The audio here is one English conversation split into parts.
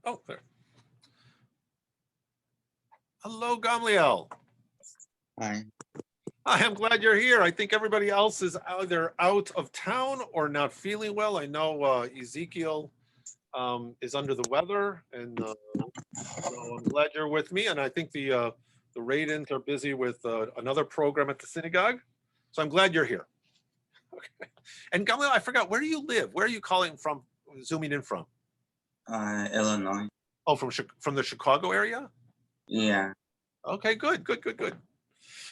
Oh, there. Hello, Gamliel. Hi. Hi, I'm glad you're here. I think everybody else is either out of town or not feeling well. I know Ezekiel is under the weather, and so I'm glad you're with me. And I think the Radins are busy with another program at the synagogue. So I'm glad you're here. Okay. And Gamliel, I forgot, where do you live? Where are you calling from, zooming in from? Illinois. Oh, from the Chicago area? Yeah. Okay, good.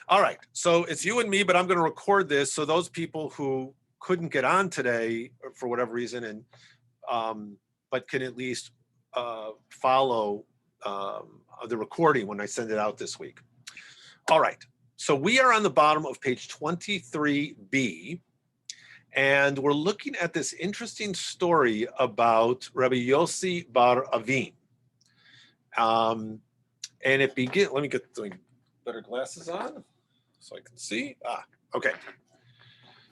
All right, so it's you and me, but I'm going to record this so those people who couldn't get on today for whatever reason, and but can at least follow the recording when I send it out this week. All right, so we are on the bottom of page 23b, and we're looking at this interesting story about Rabbi Yossi bar Avin. And it begins. Let me get better glasses on so I can see. Okay.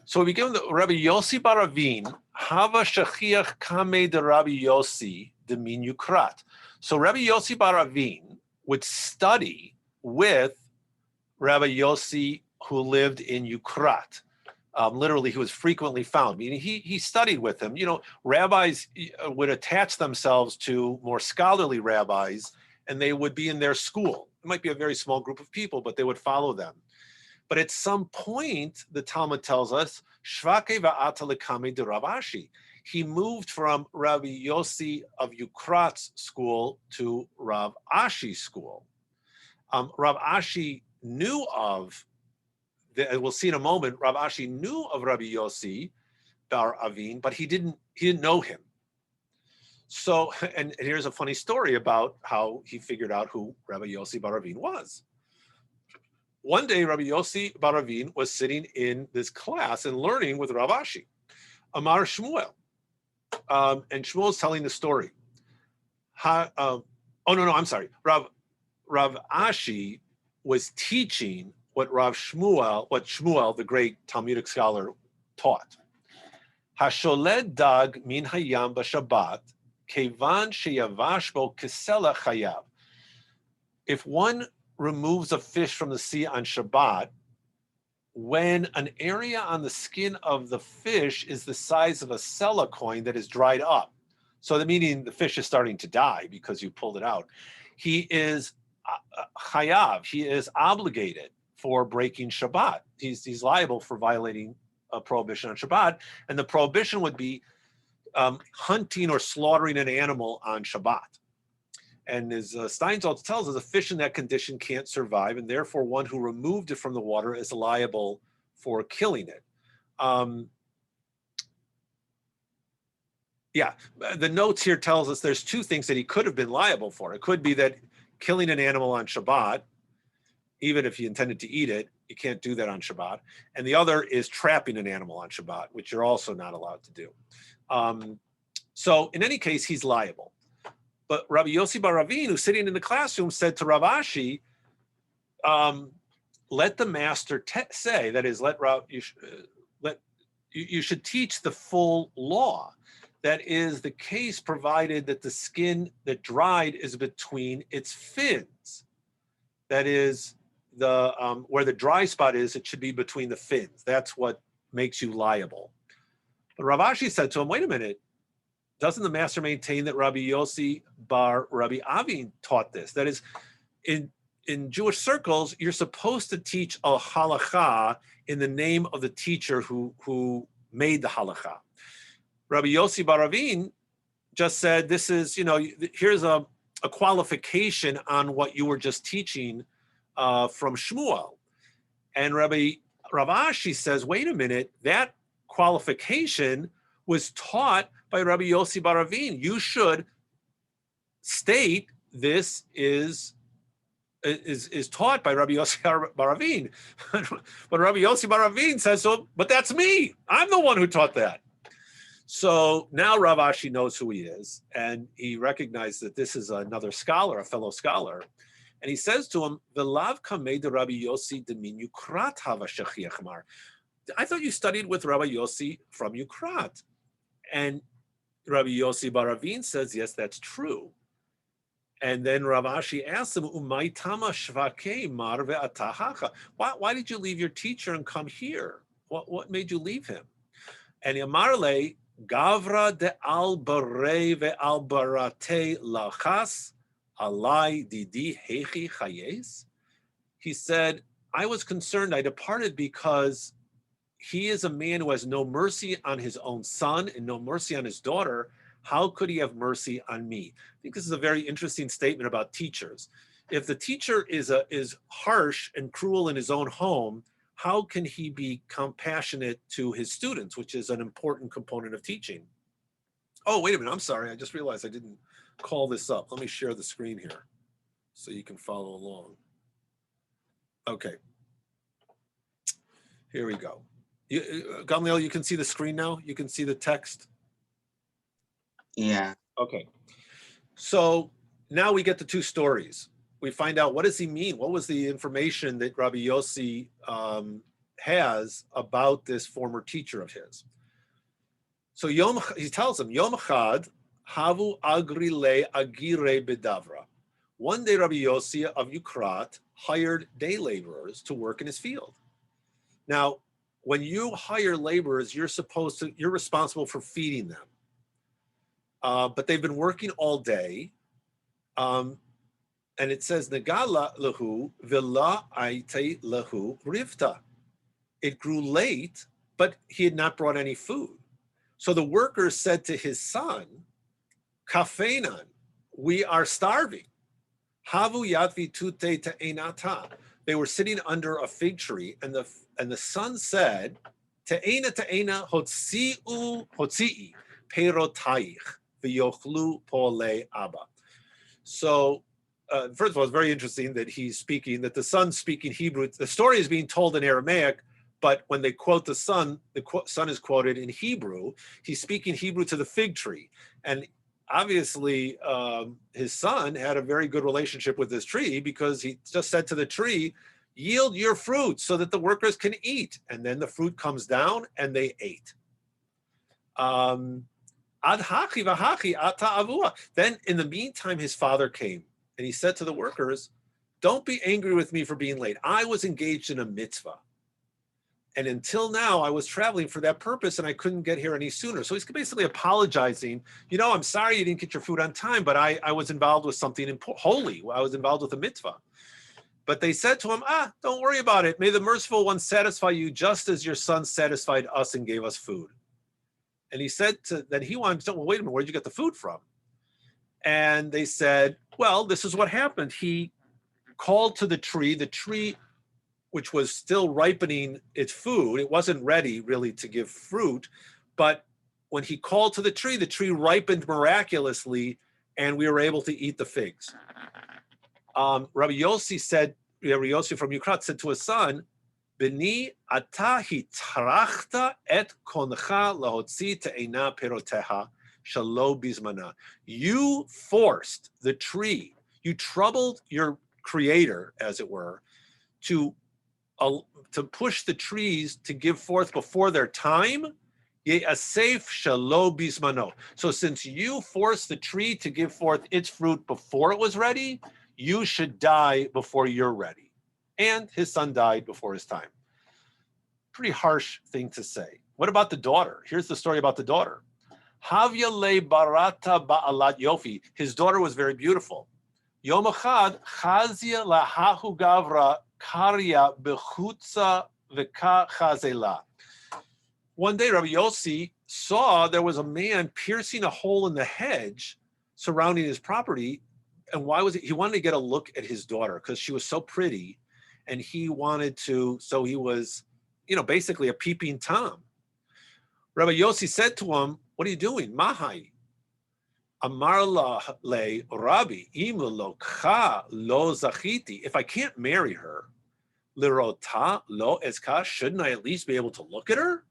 So we begin with Rabbi Yossi bar Avin, Hava Shachiach Kame de Rabbi Yossi de Min Yukrat. So Rabbi Yossi bar Avin would study with Rabbi Yossi, who lived in Yukrat. Literally, he was frequently found. Meaning, he studied with him. You know, rabbis would attach themselves to more scholarly rabbis, and they would be in their school. It might be a very small group of people, but they would follow them. But at some point, the Talmud tells us, Shvake va'ata lekame de Rav Ashi. He moved from Rabbi Yossi of Yukrat's school to Rav Ashi's school. Rav Ashi knew of, we'll see in a moment, Rav Ashi knew of Rabbi Yossi bar Avin, but he didn't know him. So, and here's a funny story about how he figured out who Rabbi Yossi bar Avin was. One day, Rabbi Yossi bar Avin was sitting in this class and learning with Rav Ashi, Amar Shmuel. And Shmuel's telling the story. I'm sorry. Rav Ashi was teaching what Shmuel, the great Talmudic scholar, taught. Hasholed dag min hayam b'Shabbat, kevan sheyavash bo kesela chayav. If one removes a fish from the sea on Shabbat, when an area on the skin of the fish is the size of a sela coin that is dried up, so the meaning the fish is starting to die because you pulled it out, he is chayav, he is obligated for breaking Shabbat. He's liable for violating a prohibition on Shabbat, and the prohibition would be hunting or slaughtering an animal on Shabbat. And as Steinsaltz tells us, a fish in that condition can't survive, and therefore one who removed it from the water is liable for killing it. The notes here tells us there's two things that he could have been liable for. It could be that killing an animal on Shabbat, even if you intended to eat it, you can't do that on Shabbat. And the other is trapping an animal on Shabbat, which you're also not allowed to do. So in any case, he's liable. But Rabbi Yossi bar Avin, who's sitting in the classroom, said to Rav Ashi, let the master say, that is, you should teach the full law. That is the case provided that the skin that dried is between its fins. That is, where the dry spot is, it should be between the fins. That's what makes you liable. But Rav Ashi said to him, wait a minute, doesn't the master maintain that Rabbi Yossi bar Rabbi Avin taught this? That is, in Jewish circles, you're supposed to teach a halakha in the name of the teacher who made the halakha. Rabbi Yossi bar Avin just said, this is, here's a qualification on what you were just teaching from Shmuel. And Rav Ashi says, wait a minute, that qualification was taught by Rabbi Yossi bar Avin. You should state this is taught by Rabbi Yossi bar Avin. But Rabbi Yossi bar Avin says, so, but that's me. I'm the one who taught that. So now Rav Ashi knows who he is, and he recognizes that this is another scholar, a fellow scholar. And he says to him, V'lav kamei de Rabbi Yossi de min Yukrat hava shachiach mar. I thought you studied with Rabbi Yossi from Yukrat. And Rabbi Yossi bar Avin says, yes, that's true. And then Rav Ashi asked him, "Umay tama shvake mar ve'atahacha." Why did you leave your teacher and come here? What made you leave him? And Yamarle, Gavra de al bare ve'al barate lachas alai didi hechi chayes. He said, I was concerned. I departed because he is a man who has no mercy on his own son and no mercy on his daughter. How could he have mercy on me? I think this is a very interesting statement about teachers. If the teacher is harsh and cruel in his own home, how can he be compassionate to his students, which is an important component of teaching? Oh, wait a minute. I'm sorry. I just realized I didn't call this up. Let me share the screen here so you can follow along. Okay. Here we go. Gamliel, you can see the screen now? You can see the text? Yeah. Okay. So now we get the two stories. We find out, what does he mean? What was the information that Rabbi Yossi has about this former teacher of his? So he tells him, Yom Chad, Havu Agrile Agire Bedavra. One day Rabbi Yossi of Yukrat hired day laborers to work in his field. Now, when you hire laborers, you're responsible for feeding them. But they've been working all day. And it says, Negala lahu villa aite lahu rivta. It grew late, but he had not brought any food. So the workers said to his son, Kafenan, we are starving. Havu yatvi tute te'enata. They were sitting under a fig tree, and the son said, Te'ena hotzi'u hotzi'i perotaich v'yochlu pole abba. So, first of all, it's very interesting that that the son's speaking Hebrew. The story is being told in Aramaic, but when they quote the son is quoted in Hebrew. He's speaking Hebrew to the fig tree. And obviously, his son had a very good relationship with this tree, because he just said to the tree, yield your fruit so that the workers can eat. And then the fruit comes down and they ate. Then in the meantime, his father came and he said to the workers, don't be angry with me for being late. I was engaged in a mitzvah. And until now, I was traveling for that purpose and I couldn't get here any sooner. So he's basically apologizing. I'm sorry you didn't get your food on time, but I was involved with something holy. I was involved with a mitzvah. But they said to him, don't worry about it. May the merciful one satisfy you just as your son satisfied us and gave us food. And he said that he wanted to know, well, wait a minute, where'd you get the food from? And they said, well, this is what happened. He called to the tree, which was still ripening its food. It wasn't ready really to give fruit, but when he called to the tree ripened miraculously and we were able to eat the figs. Rabbi Yossi from Yukrat said to his son, Beni ata hitrachta et koncha lahotzi te'ena peroteha shalo bizmana. You forced the tree, you troubled your creator, as it were, to push the trees to give forth before their time. Ye'asef shalo bizmano. So since you forced the tree to give forth its fruit before it was ready, you should die before you're ready. And his son died before his time. Pretty harsh thing to say. What about the daughter? Here's the story about the daughter. Havya le barata ba'alat yofi. His daughter was very beautiful. Yom echad chazia lahahu gavra karya bechutza v'ka chazela. One day, Rabbi Yossi saw there was a man piercing a hole in the hedge surrounding his property. And why was it? He wanted to get a look at his daughter because she was so pretty, and he wanted to. So he was, basically a peeping Tom. Rabbi Yossi said to him, "What are you doing, Mahai?" Amar le Rabbi imla lo kha lo zachiti. If I can't marry her, lirota lo eska. Shouldn't I at least be able to look at her?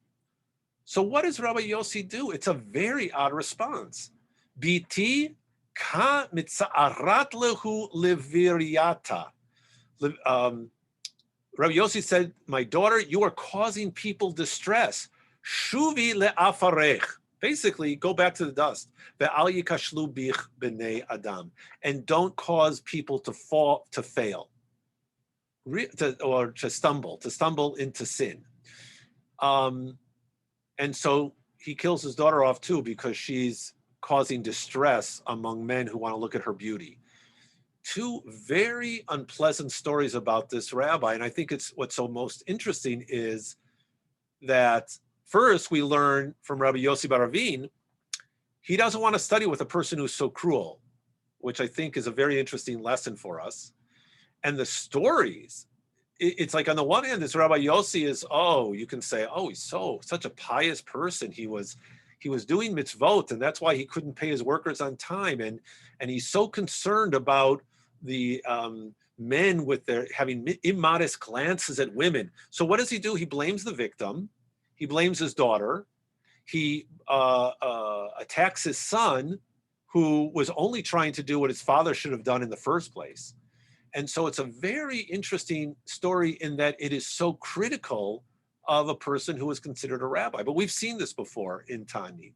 So what does Rabbi Yossi do? It's a very odd response. Biti ka mitza'arat lehu leviriata. Rabbi Yossi said, my daughter, you are causing people distress. Shuvi le'afarech. Basically, go back to the dust. Ve'al yikashlu bich b'nei adam, and don't cause people to fall, to fail, or to stumble into sin. And so he kills his daughter off too because she's causing distress among men who want to look at her beauty. Two very unpleasant stories about this rabbi, and I think it's what's so most interesting is that first we learn from Rabbi Yossi bar Ravin, he doesn't want to study with a person who's so cruel, which I think is a very interesting lesson for us. And the stories, it's like on the one hand, this Rabbi Yossi is, you can say, he's such a pious person. He was doing mitzvot, and that's why he couldn't pay his workers on time. And he's so concerned about the men with their having immodest glances at women. So what does he do? He blames the victim. He blames his daughter. He attacks his son, who was only trying to do what his father should have done in the first place. And so it's a very interesting story in that it is so critical of a person who is considered a rabbi. But we've seen this before in Ta'anit.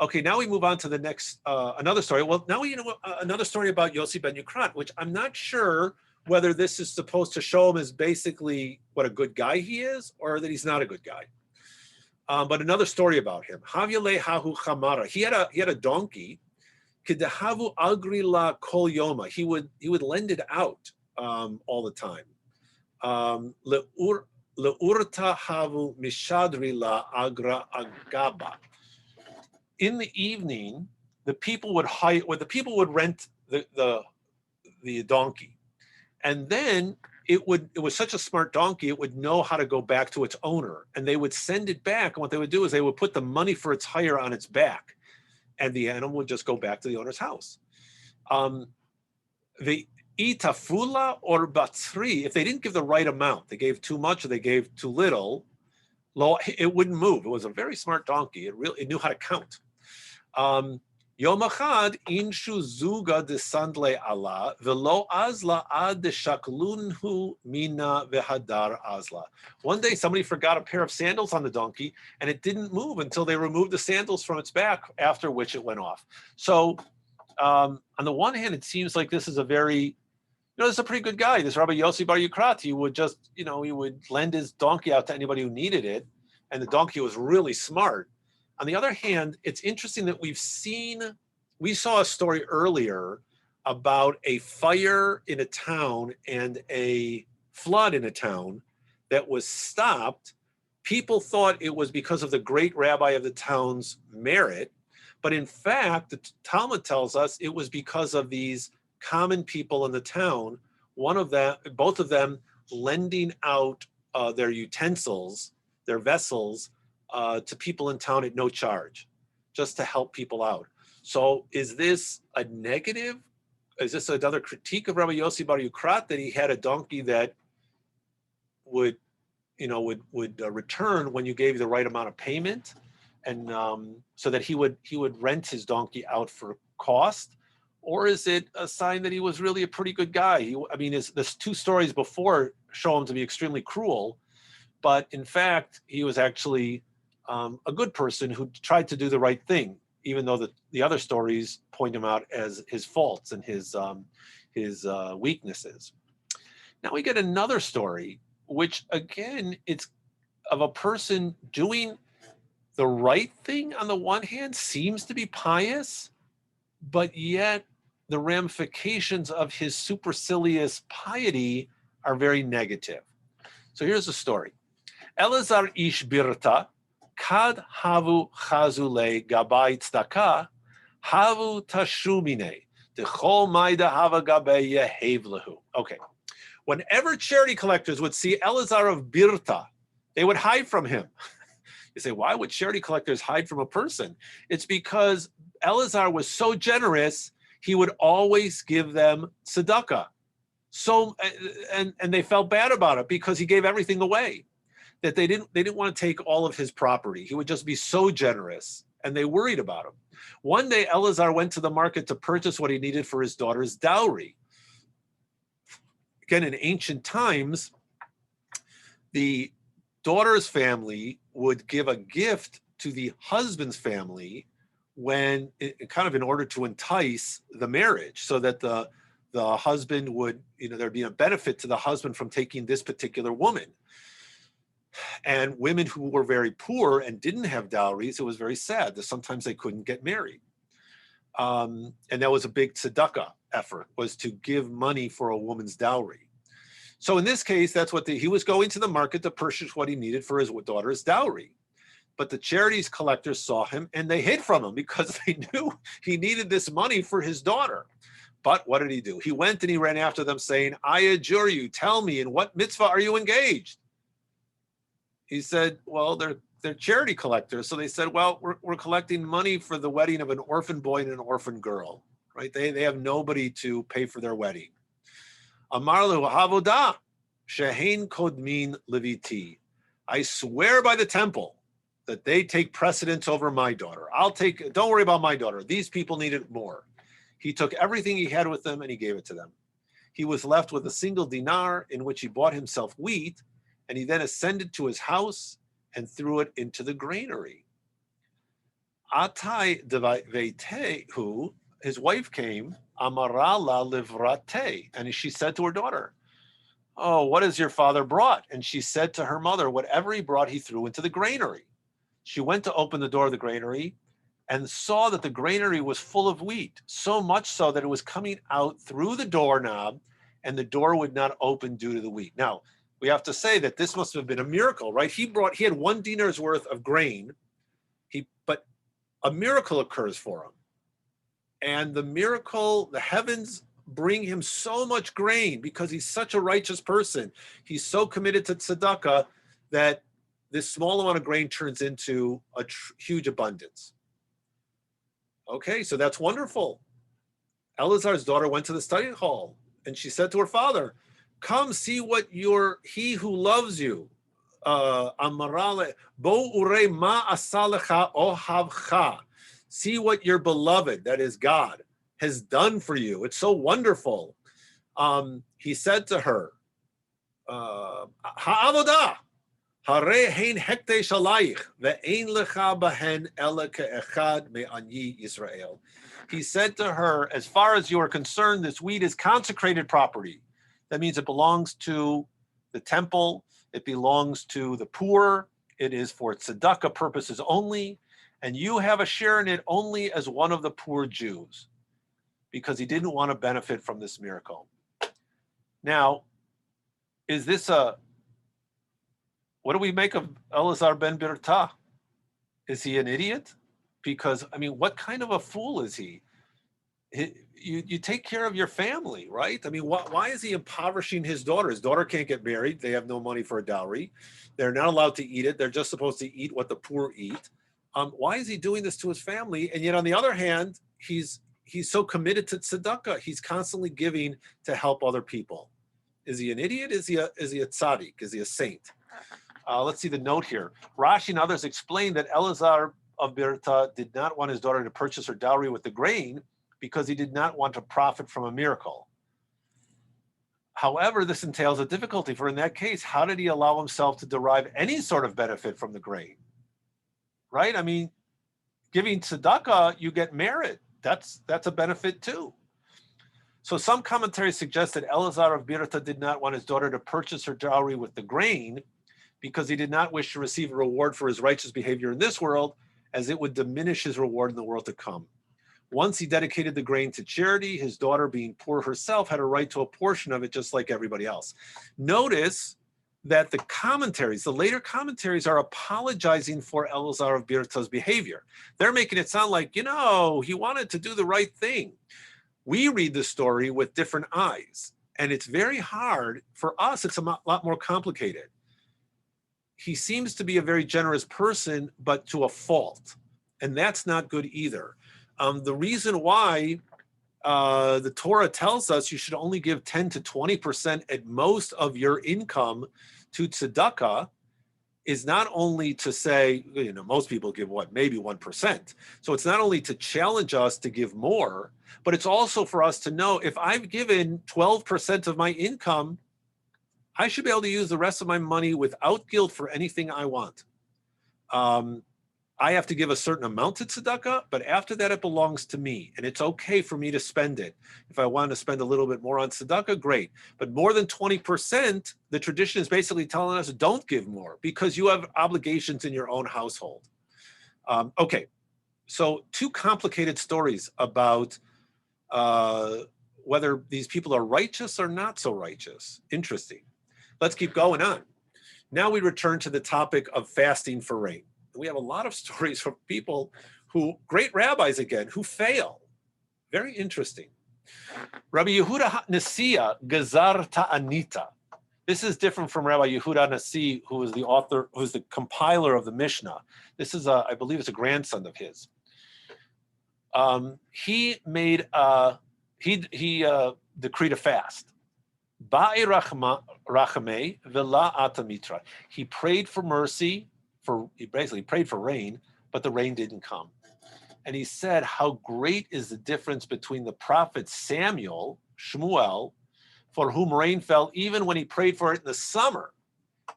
Okay, now we move on to the next, another story. Well, now we know another story about Yossi ben Yukrat, which I'm not sure whether this is supposed to show him as basically what a good guy he is or that he's not a good guy. But another story about him. Havyale hahu chamara. He had a donkey. Kedahavu agrila kol yoma. He would lend it out all the time. Leurta havu mishadri la agra agaba. In the evening, the people would rent the donkey, and then it was such a smart donkey, it would know how to go back to its owner, and they would send it back. And what they would do is they would put the money for its hire on its back, and the animal would just go back to the owner's house. The itafula or batsri, if they didn't give the right amount, they gave too much or they gave too little, it wouldn't move. It was a very smart donkey. It knew how to count. Yom achad inshu zuga de sandle ala velo azla ad de shaklunhu mina vehadar azla. One day somebody forgot a pair of sandals on the donkey and it didn't move until they removed the sandals from its back, after which it went off. So on the one hand, it seems like this is a very, this is a pretty good guy. This Rabbi Yossi bar Yukrat, he would just, he would lend his donkey out to anybody who needed it. And the donkey was really smart. On the other hand, it's interesting that we saw a story earlier about a fire in a town and a flood in a town that was stopped. People thought it was because of the great rabbi of the town's merit, but in fact, the Talmud tells us it was because of these common people in the town, both of them lending out their utensils, their vessels, to people in town at no charge, just to help people out. So is this a negative? Is this another critique of Rabbi Yossi bar Yukrat, that he had a donkey that would return when you gave the right amount of payment, and so that he would rent his donkey out for cost? Or is it a sign that he was really a pretty good guy? There's two stories before show him to be extremely cruel, but in fact, he was actually a good person who tried to do the right thing, even though the other stories point him out as his faults and his weaknesses. Now we get another story, which again, it's of a person doing the right thing on the one hand, seems to be pious, but yet the ramifications of his supercilious piety are very negative. So here's the story. Elazar ish birta, kad havu chazule gabai tzedakah, havu tashrumine, dechol maida hava gabe yehev lehu. Okay. Whenever charity collectors would see Elazar of Birta, they would hide from him. You say, why would charity collectors hide from a person? It's because Elazar was so generous, he would always give them tzedakah. So, and they felt bad about it because he gave everything away, that they didn't want to take all of his property. He would just be so generous, and they worried about him. One day, Elazar went to the market to purchase what he needed for his daughter's dowry. Again, in ancient times, the daughter's family would give a gift to the husband's family when kind of in order to entice the marriage, so that the husband would, there'd be a benefit to the husband from taking this particular woman. And women who were very poor and didn't have dowries, it was very sad that sometimes they couldn't get married. And that was a big tzedakah effort, was to give money for a woman's dowry. So in this case, that's what he was going to the market to purchase what he needed for his daughter's dowry. But the charities collectors saw him and they hid from him because they knew he needed this money for his daughter. But what did he do? He went and he ran after them saying, I adjure you, tell me, in what mitzvah are you engaged? He said, well, they're charity collectors. So they said, well, we're collecting money for the wedding of an orphan boy and an orphan girl, right? They have nobody to pay for their wedding. Amar lu havodah shehein kodmin leviti. I swear by the temple that they take precedence over my daughter. Don't worry about my daughter. These people need it more. He took everything he had with him and he gave it to them. He was left with a single dinar in which he bought himself wheat, and he then ascended to his house and threw it into the granary. Atai devaitehu, his wife came, amarala livrate, and she said to her daughter, oh, what has your father brought? And she said to her mother, whatever he brought, he threw into the granary. She went to open the door of the granary and saw that the granary was full of wheat, so much so that it was coming out through the doorknob and the door would not open due to the wheat. Now, we have to say that this must have been a miracle, right? He had 1 dinar's worth of grain, but a miracle occurs for him. And the miracle, the heavens bring him so much grain because he's such a righteous person. He's so committed to tzedakah that this small amount of grain turns into a huge abundance. Okay, so that's wonderful. Elazar's daughter went to the study hall and she said to her father, come see what he who loves you, amarale, bo ure ma asalecha ohavcha. See what your beloved, that is God, has done for you. It's so wonderful. He said to her, ha'avodah, hare hein hekte shalayich, ve'ein lecha bahen ela ke'echad me'anyi Yisrael. He said to her, as far as you are concerned, this wheat is consecrated property. That means it belongs to the temple. It belongs to the poor. It is for tzedakah purposes only. And you have a share in it only as one of the poor Jews, because he didn't want to benefit from this miracle. Now, is this what do we make of Elazar ben Birta? Is he an idiot? Because, I mean, what kind of a fool is he? You take care of your family, right? I mean, why is he impoverishing his daughter? His daughter can't get married. They have no money for a dowry. They're not allowed to eat it. They're just supposed to eat what the poor eat. Why is he doing this to his family? And yet, on the other hand, he's so committed to tzedakah. He's constantly giving to help other people. Is he an idiot? Is he a tzaddik? Is he a saint? Let's see the note here. Rashi and others explain that Elazar of Birta did not want his daughter to purchase her dowry with the grain because he did not want to profit from a miracle. However, this entails a difficulty, for in that case, how did he allow himself to derive any sort of benefit from the grain? Right? I mean, giving tzedakah, you get merit. That's a benefit too. So some commentaries suggest that Elazar of Birta did not want his daughter to purchase her dowry with the grain because he did not wish to receive a reward for his righteous behavior in this world, as it would diminish his reward in the world to come. Once he dedicated the grain to charity, his daughter, being poor herself, had a right to a portion of it just like everybody else. Notice that the later commentaries are apologizing for Elazar of Birta's behavior. They're making it sound like, he wanted to do the right thing. We read the story with different eyes, and it's very hard. For us, it's a lot more complicated. He seems to be a very generous person, but to a fault, and that's not good either. The reason why the Torah tells us you should only give 10 to 20% at most of your income to tzedakah is not only to say, most people give maybe 1%. So it's not only to challenge us to give more, but it's also for us to know if I've given 12% of my income, I should be able to use the rest of my money without guilt for anything I want. I have to give a certain amount to tzedakah, but after that it belongs to me, and it's okay for me to spend it. If I want to spend a little bit more on tzedakah, great. But more than 20%, the tradition is basically telling us don't give more because you have obligations in your own household. Okay, so two complicated stories about whether these people are righteous or not so righteous. Interesting. Let's keep going on. Now we return to the topic of fasting for rain. We have a lot of stories from people who, great rabbis again, who fail. Very interesting. Rabbi Yehuda Nasiya Gazar Ta'anita. This is different from Rabbi Yehuda Nasi, who is the author, who's the compiler of the Mishnah. This is, I believe it's a grandson of his. He made, he decreed a fast. Ba'i rachamei vela atamitra. He prayed for mercy, he basically prayed for rain, but the rain didn't come. And he said, how great is the difference between the prophet Samuel, Shmuel, for whom rain fell even when he prayed for it in the summer,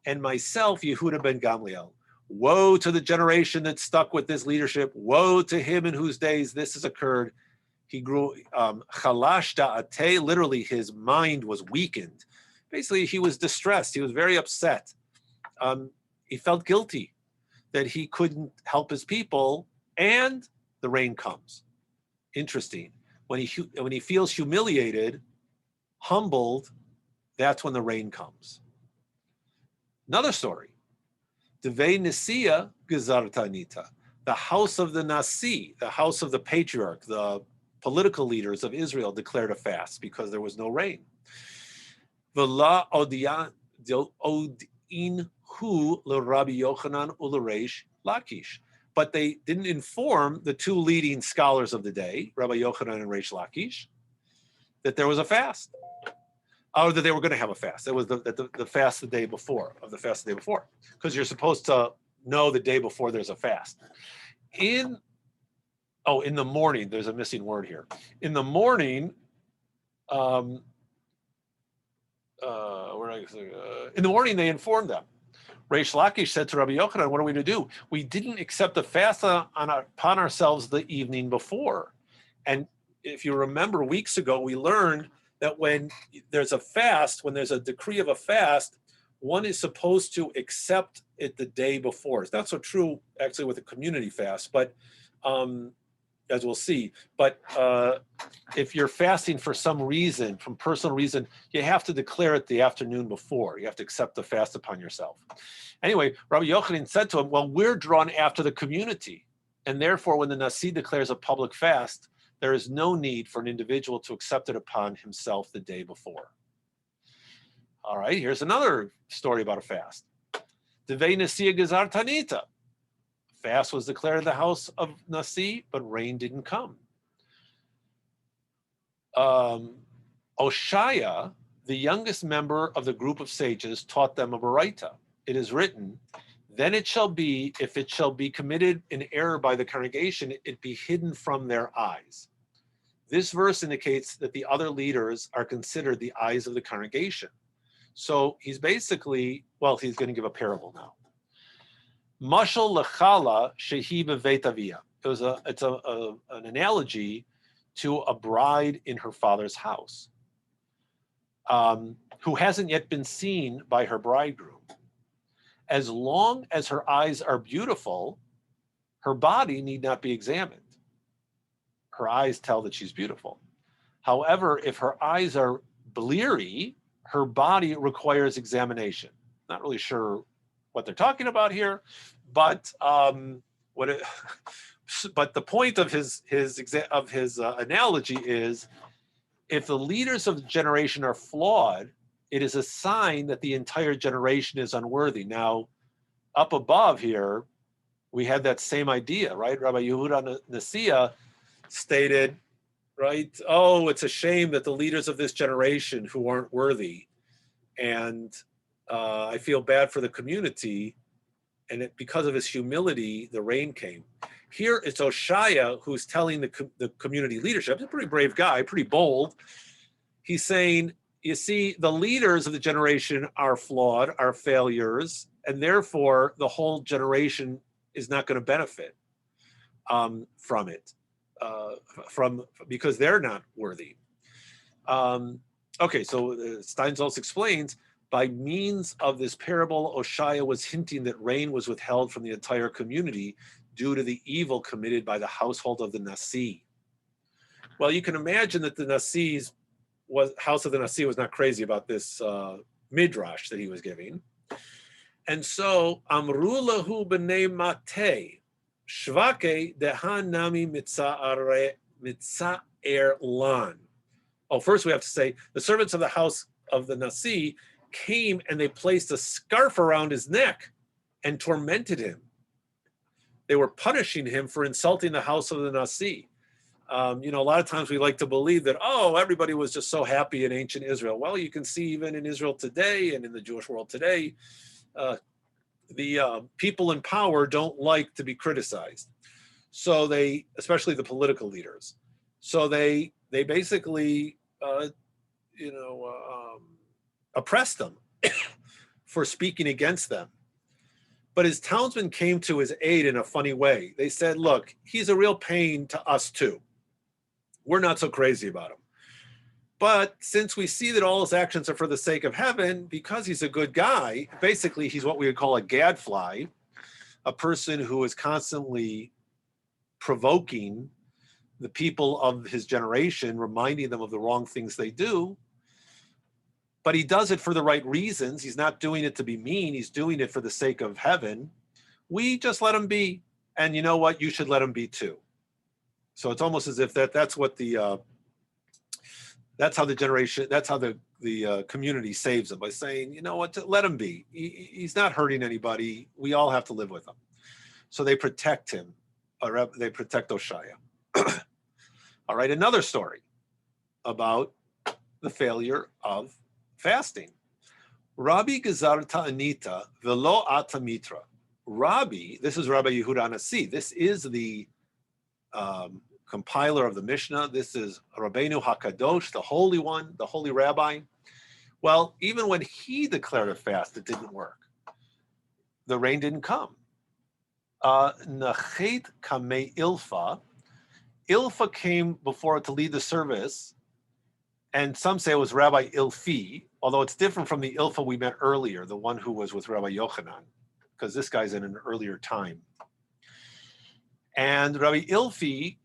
and myself, Yehuda ben Gamliel. Woe to the generation that stuck with this leadership. Woe to him in whose days this has occurred. He grew chalash da'ateh, literally his mind was weakened. Basically, he was distressed. He was very upset. He felt guilty that he couldn't help his people, and the rain comes. Interesting. When he feels humiliated, humbled, that's when the rain comes. Another story. Devei Nasiya Gezar Tanita. The house of the Nasi, the house of the patriarch, the political leaders of Israel declared a fast because there was no rain. V'la odin hu l'Rabbi Yochanan u'l'Reish Lakish. But they didn't inform the two leading scholars of the day, Rabbi Yochanan and Reish Lakish, that there was a fast, or that they were going to have a fast. It was the fast the day before, because you're supposed to know the day before there's a fast. In the morning, there's a missing word here. In the morning, they informed them. Reish Lakish said to Rabbi Yochanan, what are we to do? We didn't accept the fast upon ourselves the evening before. And if you remember weeks ago, we learned that when there's a fast, when there's a decree of a fast, one is supposed to accept it the day before. It's not so true actually with a community fast, but as we'll see. But if you're fasting for some reason, from personal reason, you have to declare it the afternoon before. You have to accept the fast upon yourself. Anyway, Rabbi Yochanan said to him, well, we're drawn after the community. And therefore, when the Nasi declares a public fast, there is no need for an individual to accept it upon himself the day before. All right, here's another story about a fast. Devei Nasiya Gezar Tanita. Fast was declared in the house of Nasi, but rain didn't come. Oshaya, the youngest member of the group of sages, taught them a baraita. It is written, then it shall be, if it shall be committed in error by the congregation, it be hidden from their eyes. This verse indicates that the other leaders are considered the eyes of the congregation. So he's basically, he's going to give a parable now. Mashal lechala shehi beveit avia. It's an analogy to a bride in her father's house, who hasn't yet been seen by her bridegroom. As long as her eyes are beautiful, her body need not be examined. Her eyes tell that she's beautiful. However, if her eyes are bleary, her body requires examination. Not really sure what they're talking about here, but but the point of his analogy is, if the leaders of the generation are flawed, it is a sign that the entire generation is unworthy. Now, up above here, we had that same idea, right? Rabbi Yehuda Nasiya stated, right? Oh, it's a shame that the leaders of this generation who aren't worthy, and I feel bad for the community, and because of his humility, the rain came. Here it's Oshaya who's telling the community leadership. He's a pretty brave guy, pretty bold. He's saying, you see, the leaders of the generation are flawed, are failures, and therefore the whole generation is not going to benefit from it, because they're not worthy. Okay, so Steinsaltz explains, by means of this parable, Oshaya was hinting that rain was withheld from the entire community due to the evil committed by the household of the Nasi. Well, you can imagine that the house of the Nasi was not crazy about this midrash that he was giving. And so, Amru lahu b'nei Matei, Shvake dehan nami mitza'er lan. Oh, first we have to say, the servants of the house of the Nasi came and they placed a scarf around his neck and tormented him. They were punishing him for insulting the house of the Nasi. A lot of times we like to believe that, everybody was just so happy in ancient Israel. Well, you can see even in Israel today and in the Jewish world today, the people in power don't like to be criticized. So they, especially the political leaders, so they basically, oppressed them for speaking against them. But his townsmen came to his aid in a funny way. They said, look, he's a real pain to us too. We're not so crazy about him. But since we see that all his actions are for the sake of heaven, because he's a good guy, basically he's what we would call a gadfly, a person who is constantly provoking the people of his generation, reminding them of the wrong things they do. But he does it for the right reasons. He's not doing it to be mean. He's doing it for the sake of heaven. We just let him be. And you know what? You should let him be too. So it's almost as if that's how the community saves him, by saying, you know what, let him be. He's not hurting anybody. We all have to live with him. So they protect him. They protect Oshaya. All right, another story about the failure of fasting. Rabbi Gezarta Anita velo ata mitra. Rabbi, this is Rabbi Yehuda Anasi. This is the compiler of the Mishnah. This is Rabbeinu HaKadosh, the Holy One, the Holy Rabbi. Well, even when he declared a fast, it didn't work. The rain didn't come. Nachet kamei Ilfa. Ilfa came before to lead the service, and some say it was Rabbi Ilfi, although it's different from the Ilfa we met earlier, the one who was with Rabbi Yochanan, because this guy's in an earlier time. And Rabbi Ilfi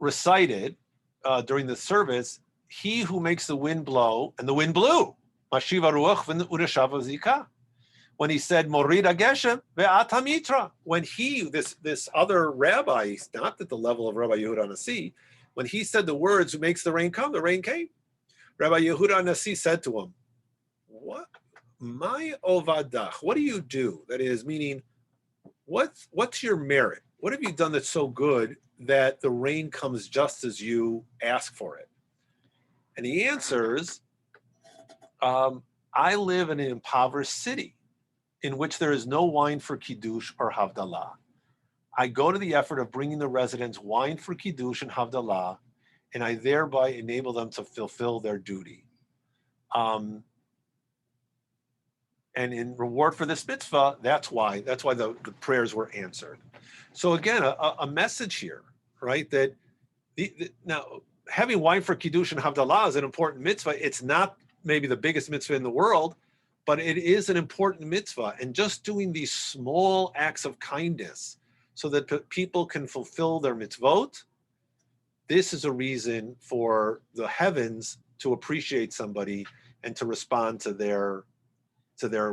recited during the service, he who makes the wind blow, and the wind blew, Mashiva Ruach v'Ureshava Zika. When he said, Morida Geshem ve'ata mitra, when this other rabbi, not at the level of Rabbi Yehuda Nasi, when he said the words, who makes the rain come, the rain came. Rabbi Yehuda Nasi said to him, what? My ovadach, what do you do? That is, meaning, what's your merit? What have you done that's so good that the rain comes just as you ask for it? And he answers, I live in an impoverished city in which there is no wine for Kiddush or Havdalah. I go to the effort of bringing the residents wine for Kiddush and Havdalah, and I thereby enable them to fulfill their duty. And in reward for this mitzvah, that's why the prayers were answered. So again, a message here, right? That now having wine for Kiddush and Havdalah is an important mitzvah. It's not maybe the biggest mitzvah in the world, but it is an important mitzvah. And just doing these small acts of kindness so that people can fulfill their mitzvot, this is a reason for the heavens to appreciate somebody and to respond to their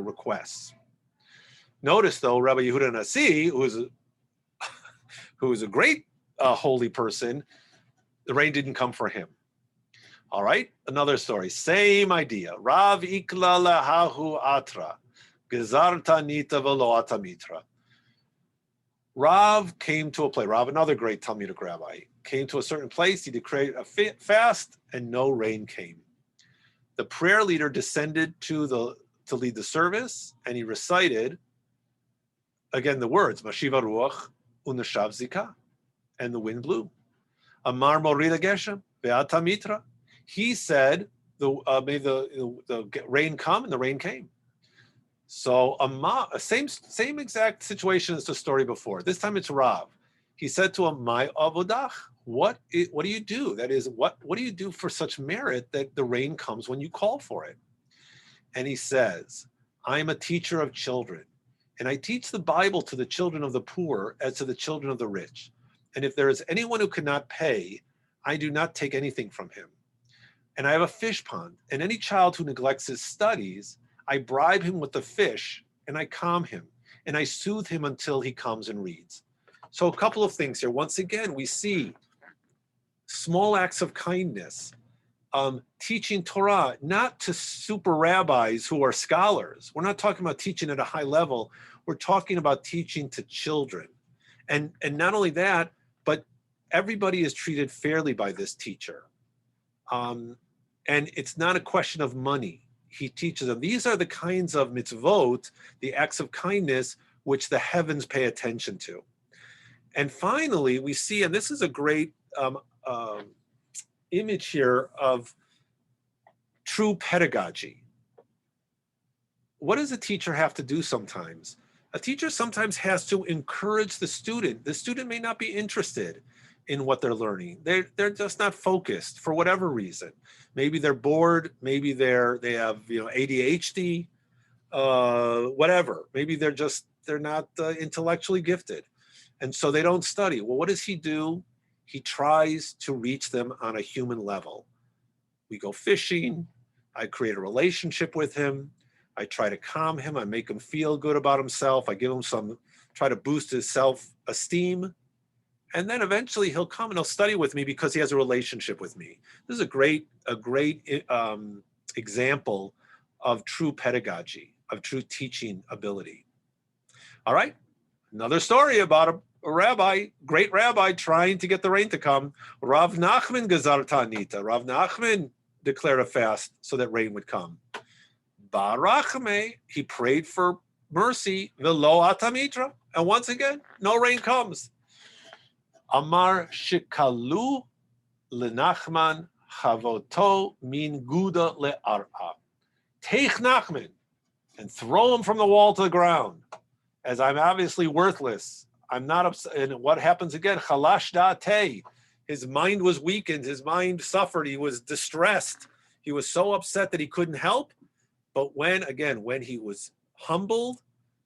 requests. Notice, though, Rabbi Yehuda Nasi, who is a great holy person, the rain didn't come for him. All right, another story, same idea. Rav ikla lahahu atra, gezarta nita velo ata mitra. Rav came to a place, Rav, another great Talmudic rabbi, came to a certain place, he declared a fast, and no rain came. The prayer leader descended to lead the service, and he recited, again, the words, Mashiva Ruach u'neshav zika, and the wind blew. Amar morida geshem ve'ata mitra. He said, may the rain come, and the rain came. So same exact situation as the story before. This time it's Rav. He said to him, "My avodach, what do you do? That is, what do you do for such merit that the rain comes when you call for it?" And he says, "I am a teacher of children, and I teach the Bible to the children of the poor as to the children of the rich. And if there is anyone who cannot pay, I do not take anything from him. And I have a fish pond, and any child who neglects his studies, I bribe him with the fish, and I calm him, and I soothe him until he comes and reads." So a couple of things here. Once again, we see small acts of kindness, teaching Torah, not to super rabbis who are scholars. We're not talking about teaching at a high level. We're talking about teaching to children. And not only that, but everybody is treated fairly by this teacher. And it's not a question of money. He teaches them. These are the kinds of mitzvot, the acts of kindness, which the heavens pay attention to. And finally, we see, and this is a great image here of true pedagogy. What does a teacher have to do sometimes? A teacher sometimes has to encourage the student. The student may not be interested in what they're learning. They're just not focused for whatever reason. Maybe they're bored. Maybe they have ADHD, whatever. Maybe they're not intellectually gifted, and so they don't study. Well, what does he do? He tries to reach them on a human level. We go fishing. I create a relationship with him. I try to calm him. I make him feel good about himself. I give him try to boost his self-esteem. And then eventually he'll come and he'll study with me because he has a relationship with me. This is a great example of true pedagogy, of true teaching ability. All right, another story about a rabbi, great rabbi, trying to get the rain to come. Rav Nachman Gazar Ta'anita. Rav Nachman declared a fast so that rain would come. Barachme, he prayed for mercy, velo atamitra, and once again, no rain comes. Amar shikalu lenachman chavoto min guda le'ar'a. Take Nachman and throw him from the wall to the ground, as I'm obviously worthless. I'm not upset. And what happens again? Chalash da'atei. His mind was weakened. His mind suffered. He was distressed. He was so upset that he couldn't help. But when he was humbled,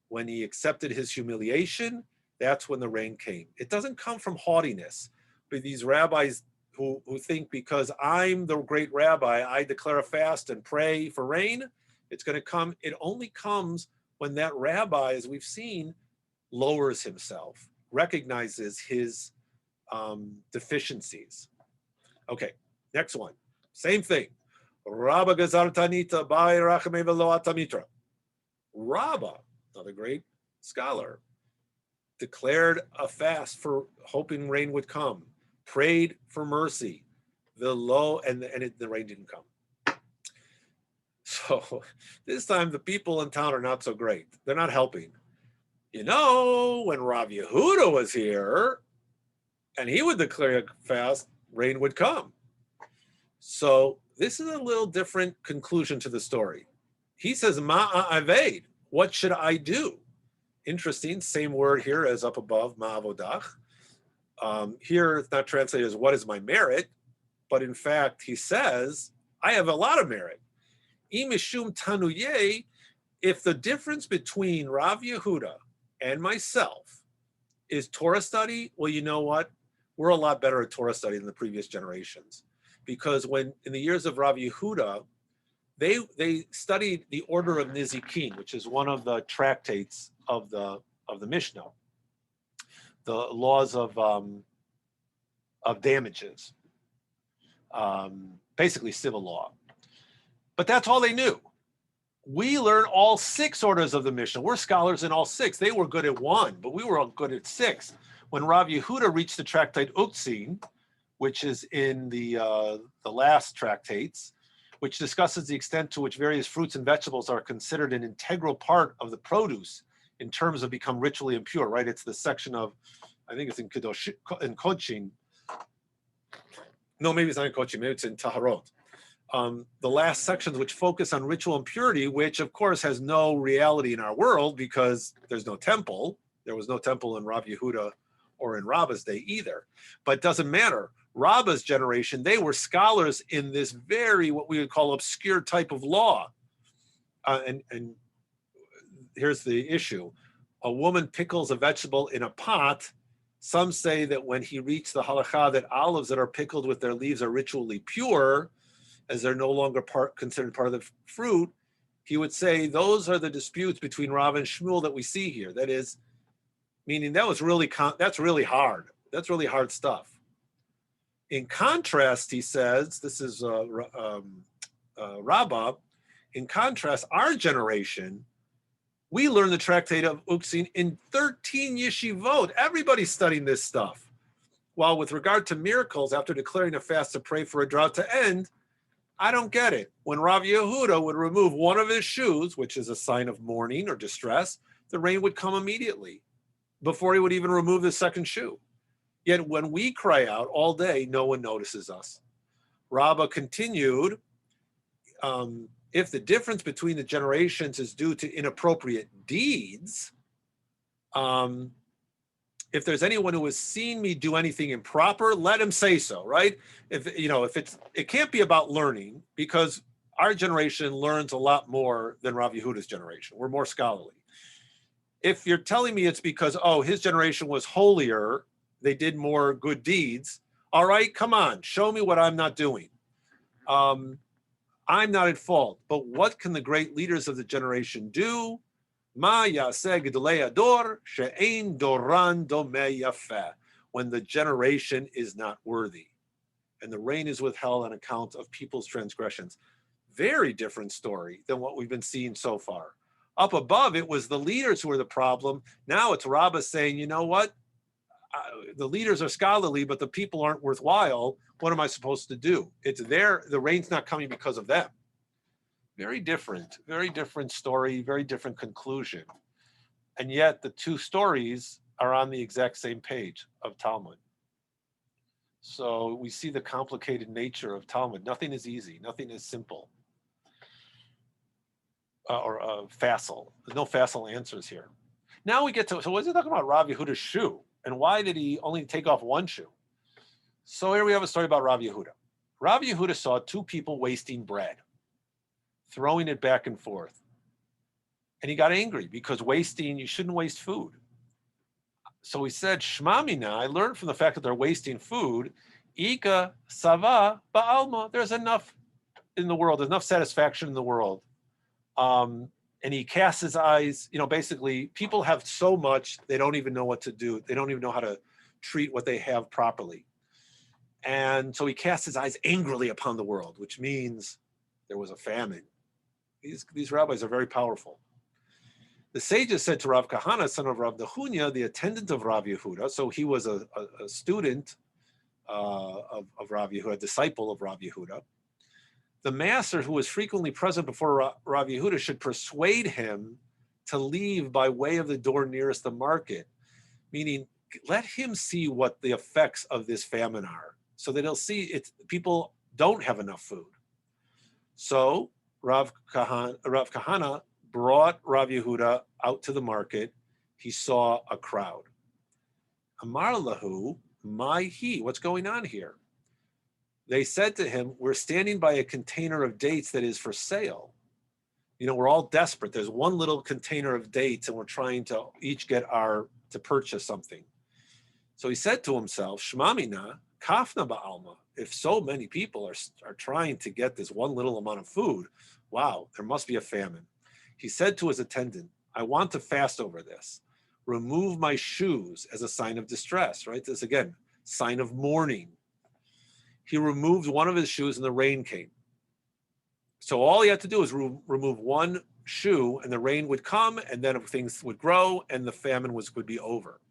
when he accepted his humiliation, that's when the rain came. It doesn't come from haughtiness. But these rabbis who think because I'm the great rabbi, I declare a fast and pray for rain, it's going to come. It only comes when that rabbi, as we've seen, lowers himself, recognizes his deficiencies. Okay, next one. Same thing. Rabba Gazar Tanita by Rachame Velo Atamitra. Rabba, another great scholar, declared a fast for hoping rain would come, prayed for mercy, the rain didn't come. So this time the people in town are not so great. They're not helping. You know, when Rav Yehuda was here and he would declare a fast, rain would come. So this is a little different conclusion to the story. He says, ma'aved, what should I do? Interesting, same word here as up above, ma'avodach. Here it's not translated as what is my merit, but in fact he says, I have a lot of merit. Imishum tanuye, if the difference between Rav Yehuda and myself is Torah study, well, you know what? We're a lot better at Torah study than the previous generations. Because when in the years of Rav Yehuda, they studied the order of Nizikin, which is one of the tractates of the Mishnah, the laws of damages, basically civil law. But that's all they knew. We learn all 6 orders of the Mishnah. We're scholars in all 6. They were good at 1, but we were all good at 6. When Rav Yehuda reached the tractate Uktzin, which is in the last tractates, which discusses the extent to which various fruits and vegetables are considered an integral part of the produce in terms of become ritually impure, right? It's the section of, I think it's in Kodchin. No, maybe it's not in Kodchin, maybe it's in Taharot. the last sections, which focus on ritual impurity, which of course has no reality in our world because there's no temple. There was no temple in Rav Yehuda or in Rabbah's day either, but doesn't matter. Rabbah's generation, they were scholars in this very, what we would call obscure type of law. And here's the issue. A woman pickles a vegetable in a pot. Some say that when he reached the halakha that olives that are pickled with their leaves are ritually pure, as they're no longer considered part of the fruit, he would say those are the disputes between Rav and Shmuel that we see here. That is, meaning that was really that's really hard. That's really hard stuff. In contrast, he says, this is Rabbah. In contrast, our generation, we learned the tractate of Uksin in 13 yeshivot. Everybody's studying this stuff. While with regard to miracles, after declaring a fast to pray for a drought to end, I don't get it. When Rav Yehuda would remove one of his shoes, which is a sign of mourning or distress, the rain would come immediately before he would even remove the second shoe. Yet when we cry out all day, no one notices us. Rabbah continued, if the difference between the generations is due to inappropriate deeds, if there's anyone who has seen me do anything improper, let him say so, right? If it can't be about learning, because our generation learns a lot more than Rav Yehuda's generation. We're more scholarly. If you're telling me it's because, his generation was holier, they did more good deeds, all right, come on, show me what I'm not doing. I'm not at fault, but what can the great leaders of the generation do? Ma yaseh gedolei ador she'ein doran domeh yafeh, when the generation is not worthy, and the rain is withheld on account of people's transgressions. Very different story than what we've been seeing so far. Up above, it was the leaders who were the problem. Now it's Rabbah saying, you know what? The leaders are scholarly, but the people aren't worthwhile. What am I supposed to do? It's the rain's not coming because of them. Very different story, very different conclusion. And yet the two stories are on the exact same page of Talmud. So we see the complicated nature of Talmud. Nothing is easy, nothing is simple or facile. There's no facile answers here. Now we get to, so what's he talking about Rav Yehuda's shoe? And why did he only take off one shoe? So here we have a story about Rav Yehuda. Rav Yehuda saw two people wasting bread, throwing it back and forth. And he got angry because you shouldn't waste food. So he said, Shema mina, I learned from the fact that they're wasting food, Ika sava ba'alma, there's enough in the world, there's enough satisfaction in the world. And he casts his eyes, basically people have so much, they don't even know what to do. They don't even know how to treat what they have properly. And so he casts his eyes angrily upon the world, which means there was a famine. These rabbis are very powerful. The sages said to Rav Kahana, son of Rav Nehunya, the attendant of Rav Yehuda, so he was a student of Rav Yehuda, a disciple of Rav Yehuda. The master, who was frequently present before Rav Yehuda, should persuade him to leave by way of the door nearest the market, meaning let him see what the effects of this famine are, so that he'll see people don't have enough food. So Rav Kahana brought Rav Yehuda out to the market. He saw a crowd. Amar lahu, what's going on here? They said to him, we're standing by a container of dates that is for sale. We're all desperate. There's one little container of dates and we're trying to each get to purchase something. So he said to himself, Shmamina, kafna ba'alma. If so many people are trying to get this one little amount of food, wow, there must be a famine. He said to his attendant, I want to fast over this. Remove my shoes as a sign of distress, right? This again, sign of mourning. He removed one of his shoes and the rain came. So all he had to do was remove one shoe and the rain would come and then things would grow and the famine would be over.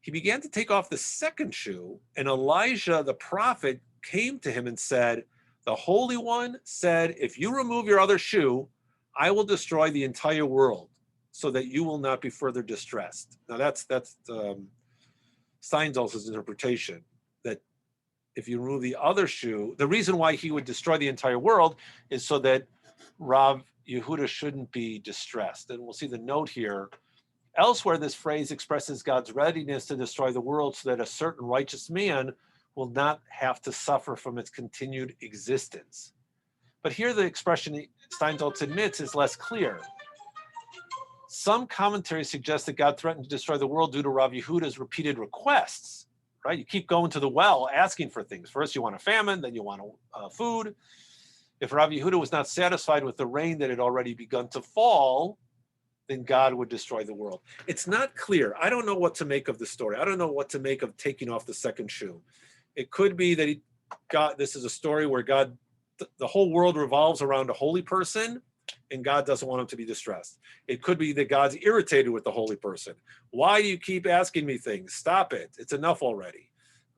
He began to take off the second shoe and Elijah, the prophet, came to him and said, the Holy One said, if you remove your other shoe, I will destroy the entire world so that you will not be further distressed. Now that's Steinsaltz's interpretation, that if you remove the other shoe, the reason why he would destroy the entire world is so that Rav Yehuda shouldn't be distressed. And we'll see the note here. Elsewhere, this phrase expresses God's readiness to destroy the world so that a certain righteous man will not have to suffer from its continued existence. But here the expression Steinsaltz admits is less clear. Some commentaries suggest that God threatened to destroy the world due to Rav Yehuda's repeated requests, right? You keep going to the well asking for things. First you want a famine, then you want food. If Rav Yehuda was not satisfied with the rain that had already begun to fall, then God would destroy the world. It's not clear. I don't know what to make of the story. I don't know what to make of taking off the second shoe. It could be that this is a story where God, the whole world revolves around a holy person and God doesn't want him to be distressed. It could be that God's irritated with the holy person. Why do you keep asking me things? Stop it. It's enough already.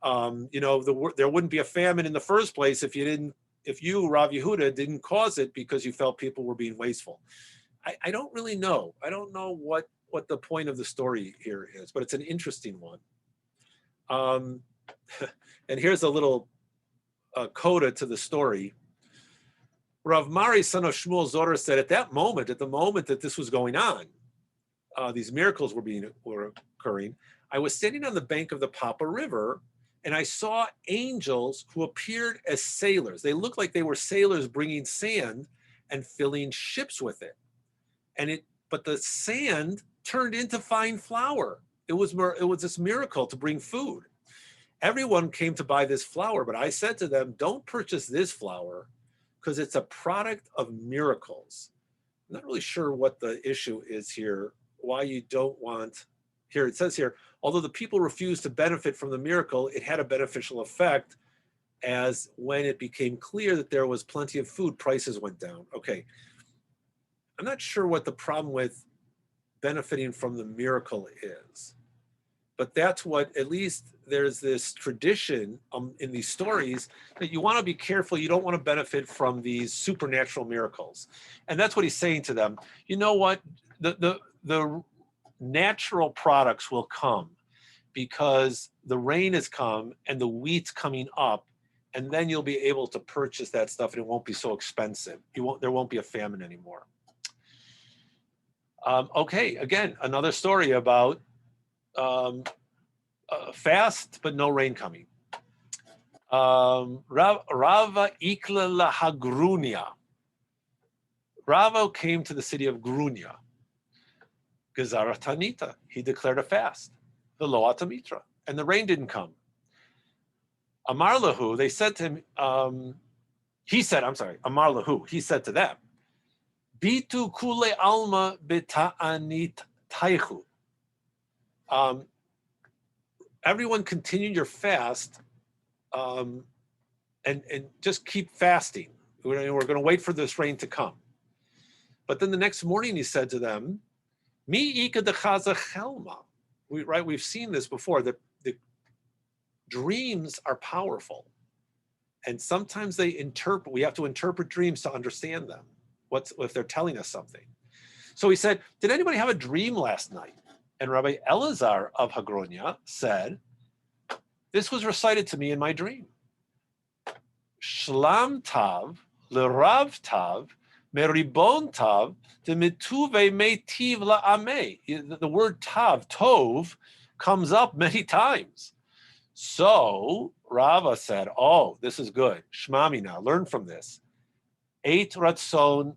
There wouldn't be a famine in the first place if you, Rav Yehuda, didn't cause it because you felt people were being wasteful. I don't really know. I don't know what the point of the story here is, but it's an interesting one. And here's a little coda to the story. Rav Mari, son of Shmuel Zohar, said at the moment that this was going on, these miracles were occurring, I was standing on the bank of the Papa River, and I saw angels who appeared as sailors. They looked like they were sailors bringing sand and filling ships with it. But the sand turned into fine flour. It was this miracle to bring food. Everyone came to buy this flour, but I said to them, don't purchase this flour because it's a product of miracles. I'm not really sure what the issue is here, why you don't want, here it says here, although the people refused to benefit from the miracle, it had a beneficial effect, as when it became clear that there was plenty of food, prices went down. Okay. I'm not sure what the problem with benefiting from the miracle is, but that's what, at least there's this tradition in these stories that you want to be careful. You don't want to benefit from these supernatural miracles. And that's what he's saying to them. You know what? The natural products will come because the rain has come and the wheat's coming up, and then you'll be able to purchase that stuff and it won't be so expensive. There won't be a famine anymore. Okay, again, another story about fast but no rain coming. Rava Ikla Hagrunia. Rava came to the city of Grunia. Gezaratanita, he declared a fast. The Loatamitra, and the rain didn't come. Amar lahu, they said to him, Amar lahu, he said to them, Bitu kule alma beta'anit taichu. Everyone continue your fast and just keep fasting. We're going to wait for this rain to come. But then the next morning he said to them, Mi ika dechaza chelma. We've seen this before, that the dreams are powerful. And sometimes we have to interpret dreams to understand them. If they're telling us something. So he said, did anybody have a dream last night? And Rabbi Elazar of Hagronia said, this was recited to me in my dream. Shlam tav, lerav tav, meribon tav, demituve meitiv la'ameh. The word tav, tov, comes up many times. So Rava said, oh, this is good. Shmami now, learn from this. Eit ratzon,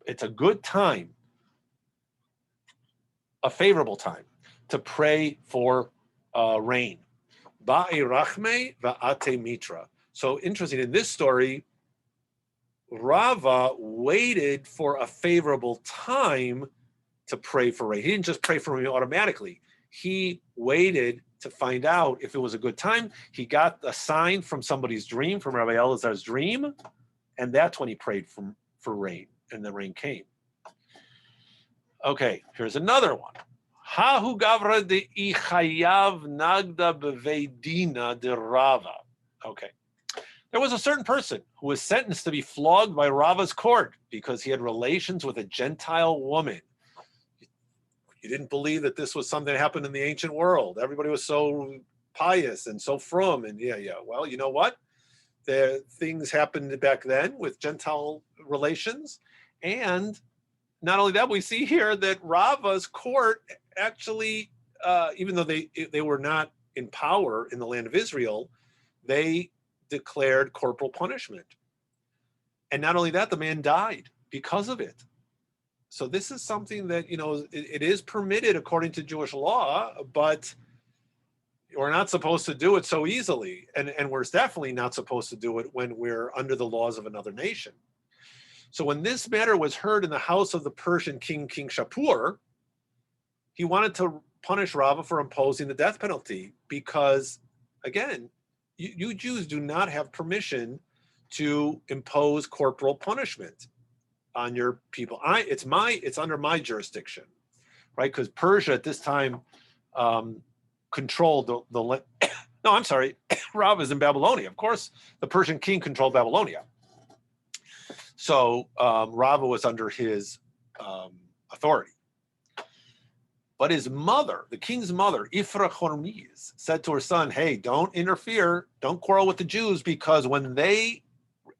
it's a good time, a favorable time to pray for rain. Ba'e rachme va'ate mitra. So interesting, in this story, Rava waited for a favorable time to pray for rain. He didn't just pray for rain automatically. He waited to find out if it was a good time. He got a sign from somebody's dream, from Rabbi Elazar's dream, and that's when he prayed for rain, and the rain came. Okay, here's another one. Hahu gavra de ichayav nagda beveidina de Rava. Okay. There was a certain person who was sentenced to be flogged by Rava's court because he had relations with a Gentile woman. You didn't believe that this was something that happened in the ancient world. Everybody was so pious and so from. And yeah. Well, you know what? Things happened back then with Gentile relations. And not only that, we see here that Rava's court actually, even though they were not in power in the land of Israel, they declared corporal punishment. And not only that, the man died because of it. So this is something that, it is permitted according to Jewish law, but we're not supposed to do it so easily. And we're definitely not supposed to do it when we're under the laws of another nation. So when this matter was heard in the house of the Persian king, King Shapur, he wanted to punish Rava for imposing the death penalty because, again, you Jews do not have permission to impose corporal punishment on your people. It's under my jurisdiction, right? Because Persia at this time controlled no, I'm sorry, Rava is in Babylonia. Of course, the Persian king controlled Babylonia. So Rava was under his authority. But his mother, the king's mother, Ifra Hormiz, said to her son, hey, don't interfere, don't quarrel with the Jews, because when they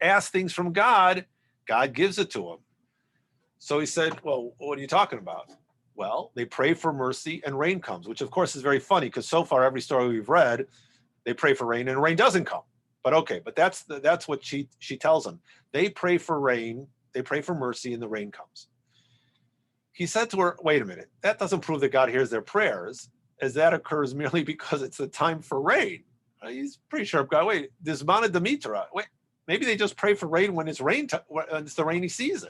ask things from God, God gives it to them. So he said, well, what are you talking about? Well, they pray for mercy and rain comes, which of course is very funny because so far every story we've read, they pray for rain and rain doesn't come. But okay, but that's what she tells them. They pray for rain, they pray for mercy, and the rain comes. He said to her, wait a minute, that doesn't prove that God hears their prayers, as that occurs merely because it's the time for rain. He's pretty sure God, wait, this Mana Demetra, wait, maybe they just pray for rain when it's when it's the rainy season.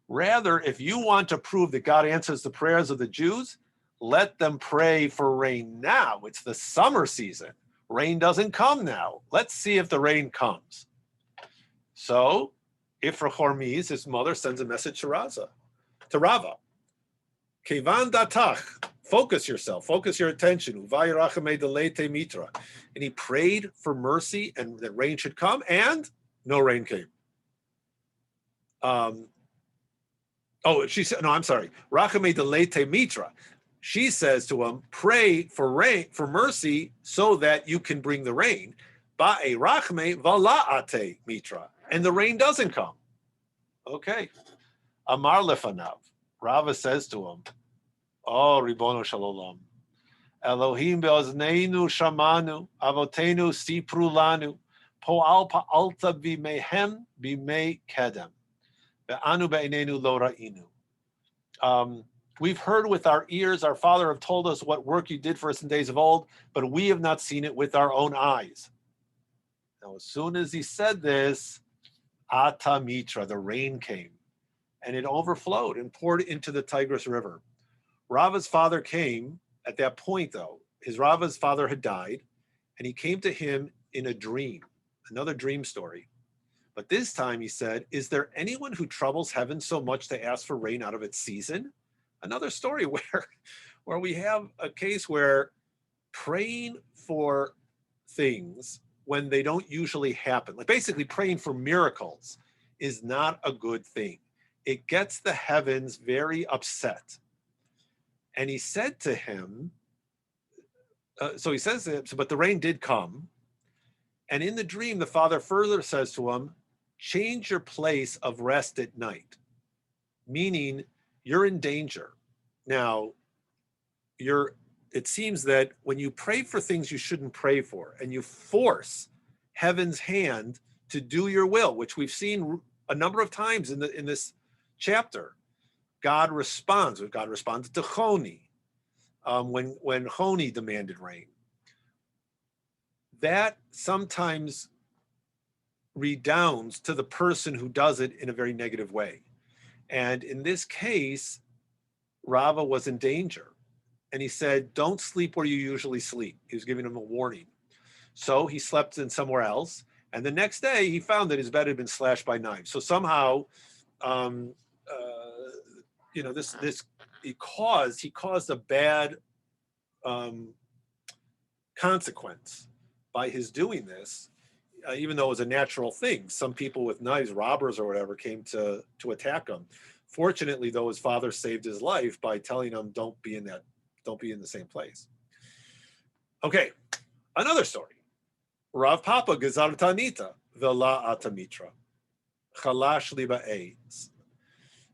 Rather, if you want to prove that God answers the prayers of the Jews, let them pray for rain now. It's the summer season. Rain doesn't come now. Let's see if the rain comes. So Ifra Hormiz, his mother, sends a message to Rava. Kevan datach, focus yourself, focus your attention. Uvay delete mitra. And he prayed for mercy and that rain should come, and no rain came. She said, no, I'm sorry. Rachame delete mitra. She says to him, pray for rain, for mercy, so that you can bring the rain. Ba'e rachme vala'ate mitra. And the rain doesn't come. Okay. Amar lefanav. Rava says to him, oh, Ribono Shalom. Elohim be'ozneinu shamanu, avotenu sipru lanu, po'al pa'alta b'mehem b'mei kedem, be'anu be'inenu lo ra'inu. We've heard with our ears, our father have told us what work you did for us in days of old, but we have not seen it with our own eyes. Now, as soon as he said this, Ata Mitra, the rain came, and it overflowed and poured into the Tigris River. Rava's father came at that point, though. Rava's father had died, and he came to him in a dream, another dream story. But this time he said, is there anyone who troubles heaven so much to ask for rain out of its season? Another story where we have a case where praying for things when they don't usually happen, like basically praying for miracles, is not a good thing. It gets the heavens very upset. And he said to him, but the rain did come. And in the dream, the father further says to him, change your place of rest at night, meaning you're in danger. Now, it seems that when you pray for things you shouldn't pray for, and you force heaven's hand to do your will, which we've seen a number of times in this chapter, God responds. God responded to Choni when Choni demanded rain. That sometimes redounds to the person who does it in a very negative way. And in this case, Rava was in danger. And he said, don't sleep where you usually sleep. He was giving him a warning. So he slept in somewhere else. And the next day he found that his bed had been slashed by knives. So somehow, he caused a bad consequence by his doing this, even though it was a natural thing. Some people with knives, robbers or whatever, came to attack him. Fortunately, though, his father saved his life by telling him, don't be in the same place. Okay, another story. Rav Papa Gezar Tanita Vela Atamitra Chalash Liba Eitz.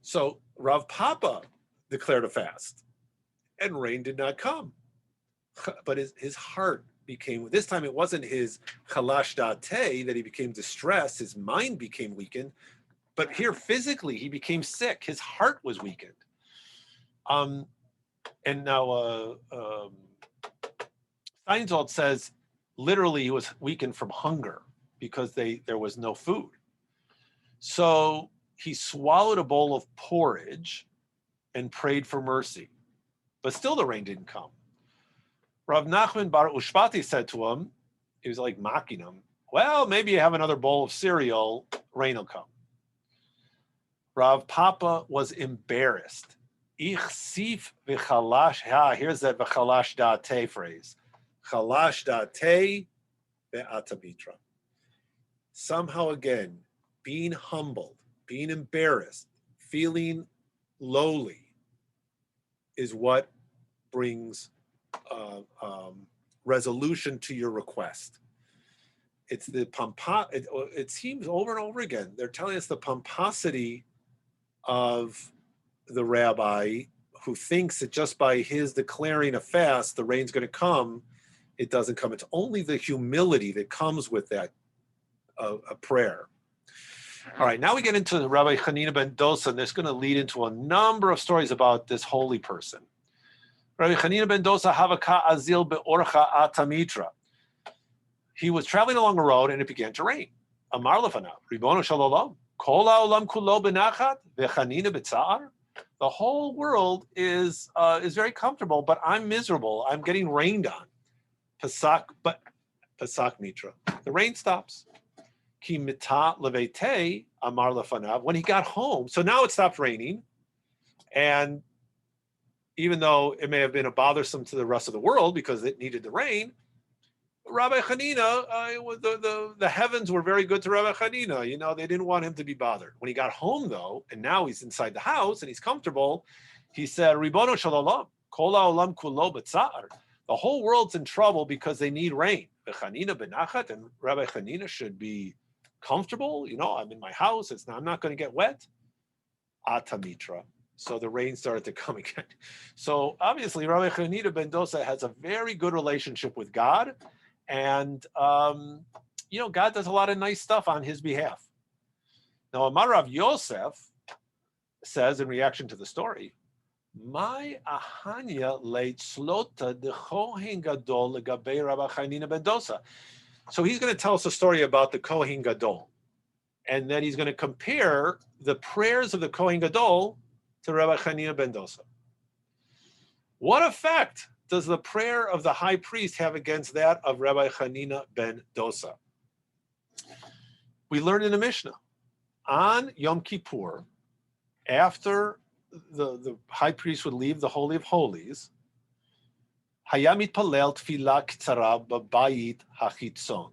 So Rav Papa declared a fast, and rain did not come. But his heart became, this time it wasn't his chalash date that he became distressed, his mind became weakened, but here physically he became sick, his heart was weakened. And now Steinsaltz says literally he was weakened from hunger because there was no food. So he swallowed a bowl of porridge and prayed for mercy, but still the rain didn't come. Rav Nachman Bar Ushpati said to him, he was like mocking him, well, maybe you have another bowl of cereal, rain will come. Rav Papa was embarrassed. Ich sif v'chalash, here's that v'chalash da'ate phrase. Chalash da'ate ve'atamitra. Somehow again, being humbled, being embarrassed, feeling lowly is what brings resolution to your request. It's the it seems over and over again, they're telling us the pomposity of the rabbi who thinks that just by his declaring a fast, the rain's going to come. It doesn't come. It's only the humility that comes with that a prayer. All right, now we get into Rabbi Hanina ben Dosa, and this is going to lead into a number of stories about this holy person. Rabbi Hanina ben Dosa havaka azil beorcha atamitra. He was traveling along a road and it began to rain. Amar lefanav, Ribono shel olam, kol haolam kulo benachat v'chanina b'tza'ar. The whole world is very comfortable, but I'm miserable. I'm getting rained on. Pasak mitra. The rain stops. Ki mita levete amar lefanav. When he got home, so now it stopped raining, and even though it may have been bothersome to the rest of the world because it needed the rain, Rabbi Hanina, the heavens were very good to Rabbi Hanina. You know, they didn't want him to be bothered. When he got home, though, and now he's inside the house and he's comfortable, he said, Ribono shel olam, kol haolam kulo b'tza'ar. The whole world's in trouble because they need rain. V'chanina benachat, and Rabbi Hanina should be comfortable. You know, I'm in my house. I'm not going to get wet. Atamitra. So the rain started to come again. So obviously, Rabbi Hanina ben Dosa has a very good relationship with God. And, you know, God does a lot of nice stuff on his behalf. Now, Amar Rav Yosef says in reaction to the story, my ahanya leit slota de Kohen Gadol legabe Rabbi Hanina ben Dosa. So he's going to tell us a story about the Kohen Gadol. And then he's going to compare the prayers of the Kohen Gadol to Rabbi Hanina ben Dosa. What effect does the prayer of the high priest have against that of Rabbi Hanina ben Dosa? We learned in the Mishnah, on Yom Kippur, after the high priest would leave the Holy of Holies, Hayamit Palel Tfilah Ktsara B'Bayit HaChitzon.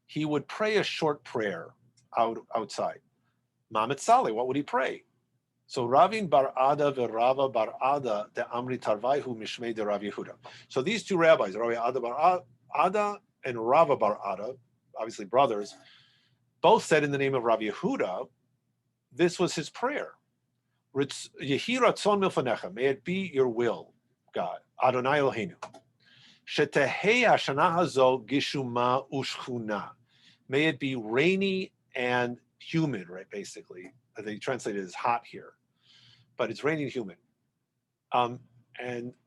He would pray a short prayer outside. Mamet Saleh, what would he pray? So Ravin bar Ada veRava bar Ada de Amri Tarvaihu Mishmei de Rav Yehuda. So these two rabbis, Rav Ada bar Ada and Rava bar Ada, obviously brothers, both said in the name of Rav Yehuda, this was his prayer. Yehi ratzon milfanecha, may it be your will, God, Adonai Eloheinu. Shetehei hashana hazo gishuma ushchuna. May it be rainy and humid, right? Basically, they translate it as hot here, but it's raining humid. And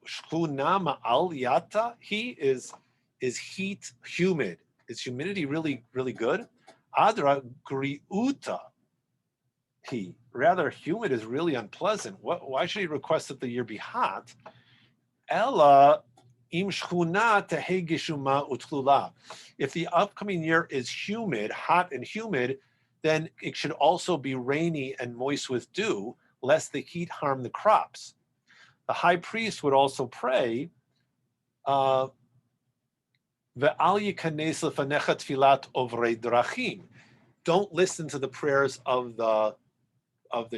shchuna ma'al yata, he is heat humid. Is humidity really, really good? Adra griuta, he. Rather, humid is really unpleasant. Why should he request that the year be hot? Ella im shchuna tehei gishuma utlula. If the upcoming year is humid, hot and humid, then it should also be rainy and moist with dew, lest the heat harm the crops. The high priest would also pray, Ve'al yikanes lefanecha tfilat ovrei drachim. Don't listen to the prayers of the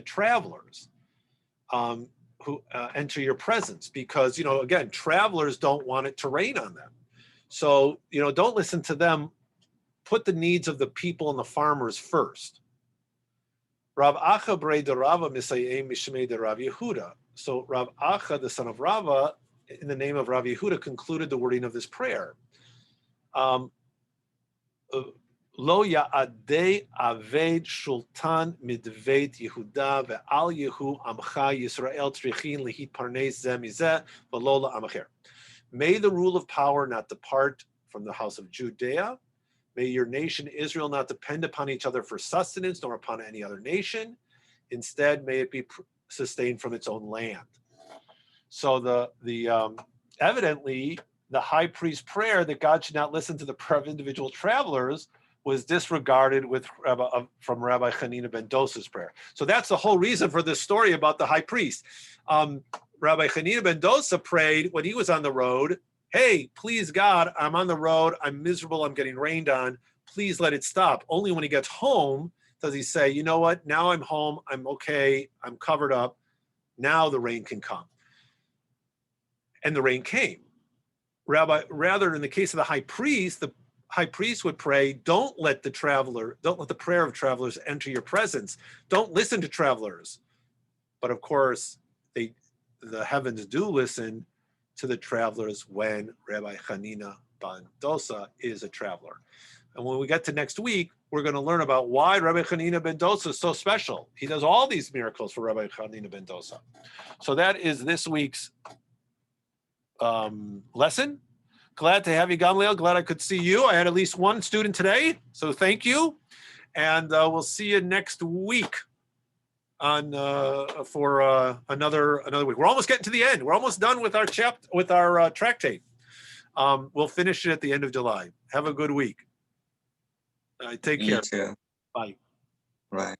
travelers who enter your presence, because, you know, again, travelers don't want it to rain on them. So, don't listen to them. Put the needs of the people and the farmers first. Rav Acha Brei de Rava Misayim Mishmei de Rav Yehuda. So Rav Acha, the son of Rava, in the name of Rav Yehuda, concluded the wording of this prayer. Lo Ya'adei Aved Shultan Midveit Yehuda Ve'al Yehu Amcha Yisrael Trichin Lihit Parnes Zeh Mizeh V'lo La'amacher. May the rule of power not depart from the house of Judea. May your nation Israel not depend upon each other for sustenance, nor upon any other nation. Instead, may it be sustained from its own land. So evidently, the high priest's prayer that God should not listen to the prayer of individual travelers was disregarded from Rabbi Hanina ben Dosa's prayer. So that's the whole reason for this story about the high priest. Rabbi Hanina ben Dosa prayed when he was on the road, hey, please God, I'm on the road, I'm miserable, I'm getting rained on, please let it stop. Only when he gets home does he say, you know what, now I'm home, I'm okay, I'm covered up, now the rain can come. And the rain came. Rather, in the case of the high priest would pray, don't let the prayer of travelers enter your presence. Don't listen to travelers. But of course, the heavens do listen to the travelers when Rabbi Hanina ben Dosa is a traveler. And when we get to next week, we're going to learn about why Rabbi Hanina ben Dosa is so special. He does all these miracles for Rabbi Hanina ben Dosa. So that is this week's lesson. Glad to have you, Gamliel. Glad I could see you. I had at least one student today, so thank you. And we'll see you next week for another week. We're almost getting to the end. We're almost done with our tractate. We'll finish it at the end of July. Have a good week. Take care. You too. Bye. Right.